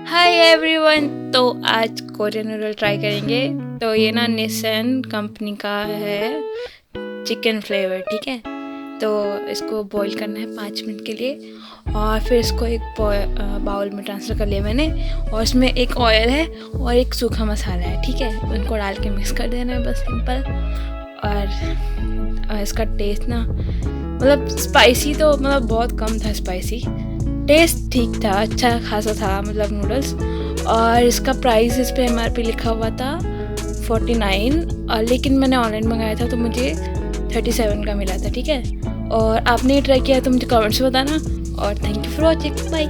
Hi everyone. तो आज Korean noodle try करेंगे। तो ये ना निसन कंपनी का है, चिकन फ्लेवर, ठीक है। तो इसको बॉईल करना है 5 मिनट के लिए और फिर इसको एक बाउल में ट्रांसफ़र कर लिया मैंने। और इसमें एक ऑयल है और एक सूखा मसाला है, ठीक है। उनको डाल के मिक्स कर देना है, बस सिंपल। और इसका टेस्ट ना मतलब स्पाइसी तो मतलब बहुत कम था स्पाइसी, टेस्ट ठीक था, अच्छा खासा था मतलब नूडल्स। और इसका प्राइस इस पे MRP लिखा हुआ था 49, लेकिन मैंने ऑनलाइन मंगाया था तो मुझे 37 का मिला था, ठीक है। और आपने ये ट्राई किया तो मुझे कमेंट्स में बताना। और thank you for watching, bye.